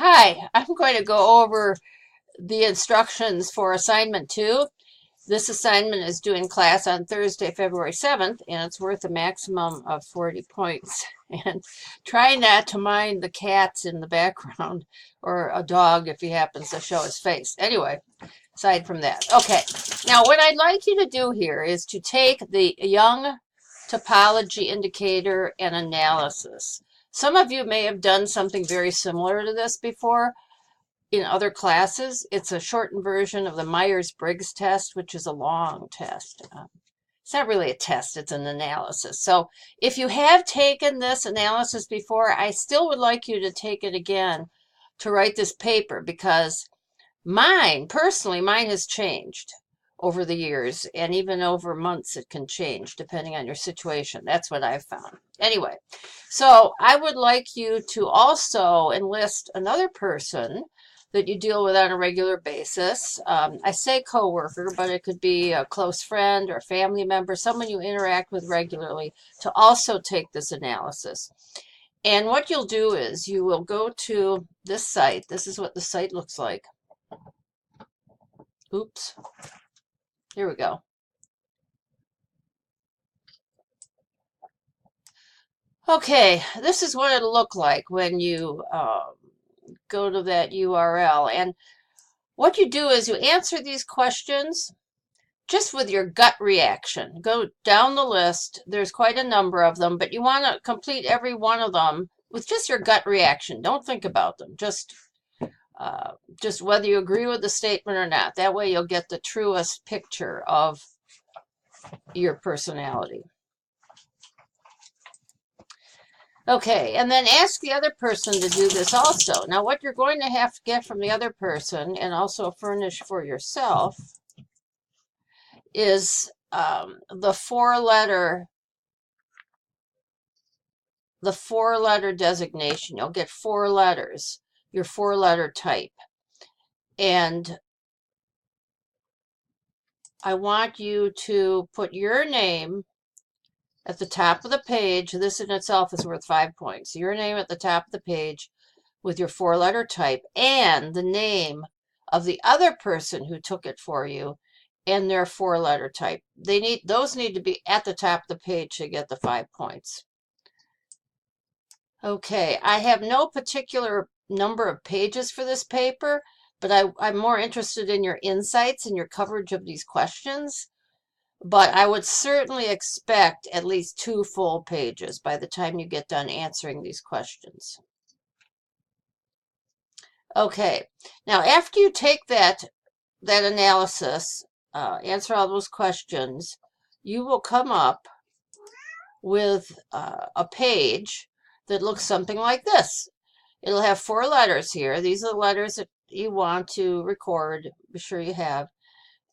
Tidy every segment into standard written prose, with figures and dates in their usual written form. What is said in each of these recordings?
Hi, I'm going to go over the instructions for assignment 2. This assignment is due in class on Thursday, February 7th, and it's worth a maximum of 40 points. And try not to mind the cats in the background or a dog if he happens to show his face. Anyway, aside from that. Okay, now what I'd like you to do here is to take the Young topology indicator and analysis. Some of you may have done something very similar to this before in other classes. It's a shortened version of the Myers-Briggs test, which is a long test. It's not really a test, it's an analysis. So if you have taken this analysis before, I still would like you to take it again to write this paper, because personally, mine has changed over the years, and even over months it can change depending on your situation. That's what I've found. Anyway, so I would like you to also enlist another person that you deal with on a regular basis. I say coworker, but it could be a close friend or family member, someone you interact with regularly, to also take this analysis. And what you'll do is you will go to this site. This is what the site looks like. Oops. Here we go. Okay, this is what it'll look like when you go to that URL. And what you do is you answer these questions just with your gut reaction. Go down the list. There's quite a number of them, but you want to complete every one of them with just your gut reaction. Don't think about them. Just whether you agree with the statement or not. That way you'll get the truest picture of your personality. Okay, and then ask the other person to do this also. Now, what you're going to have to get from the other person and also furnish for yourself is the four-letter designation. You'll get 4 letters, your 4-letter type. And I want you to put your name at the top of the page. This in itself is worth 5 points. Your name at the top of the page with your 4-letter type and the name of the other person who took it for you and their 4-letter type. Those need to be at the top of the page to get the 5 points. Okay, I have no particular number of pages for this paper, but I'm more interested in your insights and your coverage of these questions. But I would certainly expect at least 2 full pages by the time you get done answering these questions. Okay, now after you take that analysis, answer all those questions, you will come up with a page that looks something like this. It'll have 4 letters here. These are the letters that you want to record. Be sure you have.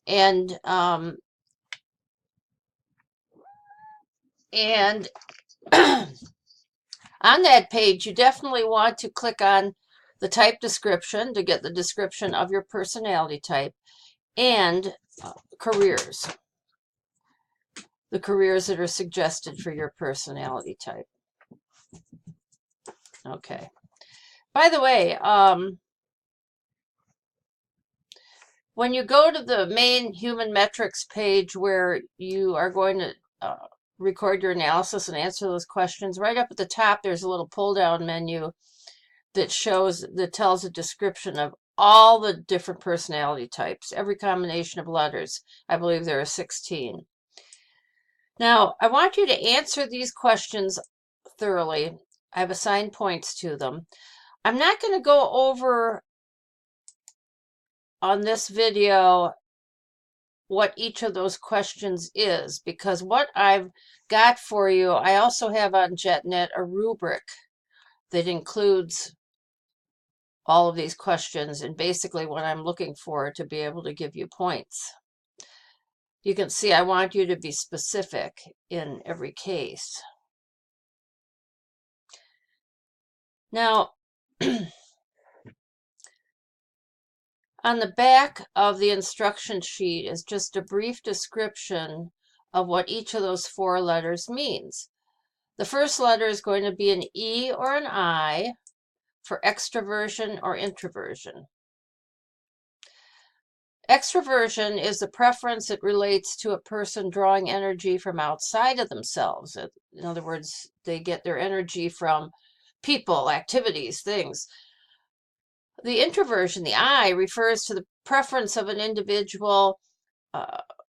And on that page, you definitely want to click on the type description to get the description of your personality type, and careers. The careers that are suggested for your personality type. Okay. By the way, when you go to the main human metrics page where you are going to record your analysis and answer those questions, right up at the top there's a little pull-down menu that tells a description of all the different personality types, every combination of letters. I believe there are 16. Now, I want you to answer these questions thoroughly. I've assigned points to them. I'm not going to go over on this video what each of those questions is, because what I've got for you, I also have on JetNet a rubric that includes all of these questions and basically what I'm looking for to be able to give you points. You can see I want you to be specific in every case. Now, on the back of the instruction sheet is just a brief description of what each of those 4 letters means. The first letter is going to be an E or an I for extroversion or introversion. Extroversion is the preference that relates to a person drawing energy from outside of themselves. In other words, they get their energy from people, activities, things. The introversion, the I, refers to the preference of an individual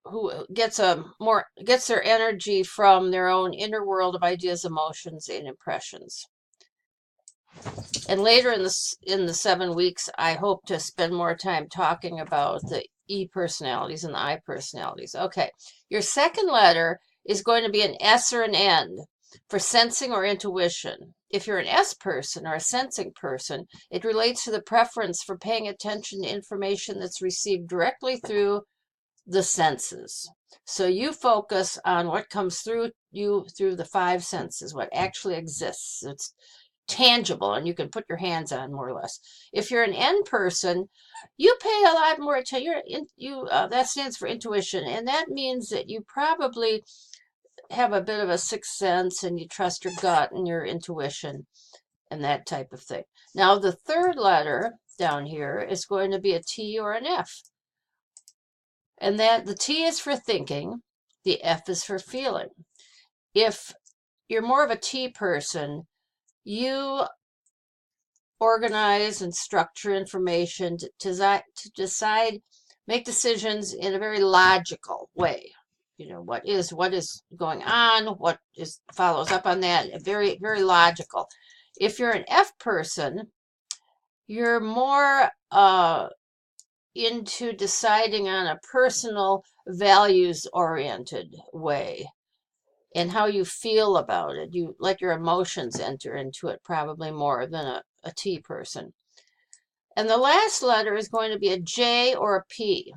who gets their energy from their own inner world of ideas, emotions, and impressions. And later in the 7 weeks, I hope to spend more time talking about the E personalities and the I personalities. Okay, your second letter is going to be an S or an N for sensing or intuition. If you're an S person or a sensing person, it relates to the preference for paying attention to information that's received directly through the senses. So you focus on what comes through you through the 5 senses, what actually exists. It's tangible and you can put your hands on, more or less. If you're an N person, you pay a lot more attention. That stands for intuition, and that means that you probably have a bit of a sixth sense and you trust your gut and your intuition and that type of thing. Now the third letter down here is going to be a T or an F. And that the T is for thinking, the F is for feeling. If you're more of a T person, you organize and structure information to decide, make decisions in a very logical way. You know, what is going on, what follows up on that, very, very logical. If you're an F person, you're more into deciding on a personal, values-oriented way and how you feel about it. You let your emotions enter into it probably more than a T person. And the last letter is going to be a J or a P.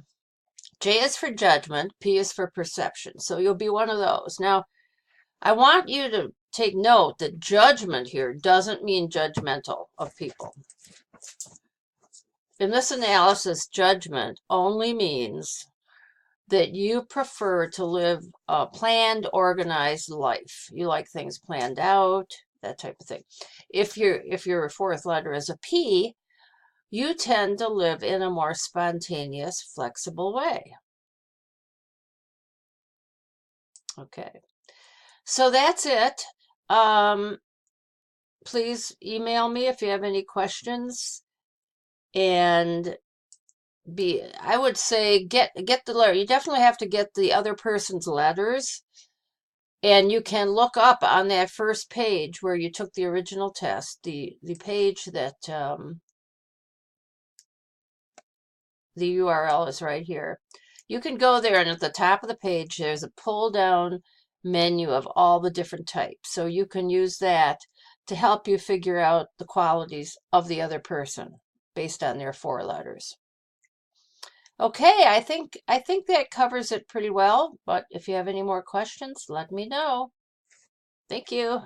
J is for judgment, P is for perception. So you'll be one of those. Now, I want you to take note that judgment here doesn't mean judgmental of people. In this analysis, judgment only means that you prefer to live a planned, organized life. You like things planned out, that type of thing. If your fourth letter is a P, you tend to live in a more spontaneous, flexible way. Okay, so that's it. Please email me if you have any questions. And I would say get the letter. You definitely have to get the other person's letters, and you can look up on that first page where you took the original test, the page that the URL is right here. You can go there, and at the top of the page there's a pull down menu of all the different types, so you can use that to help you figure out the qualities of the other person based on their 4 letters. Okay, I think that covers it pretty well, but if you have any more questions, let me know. Thank you.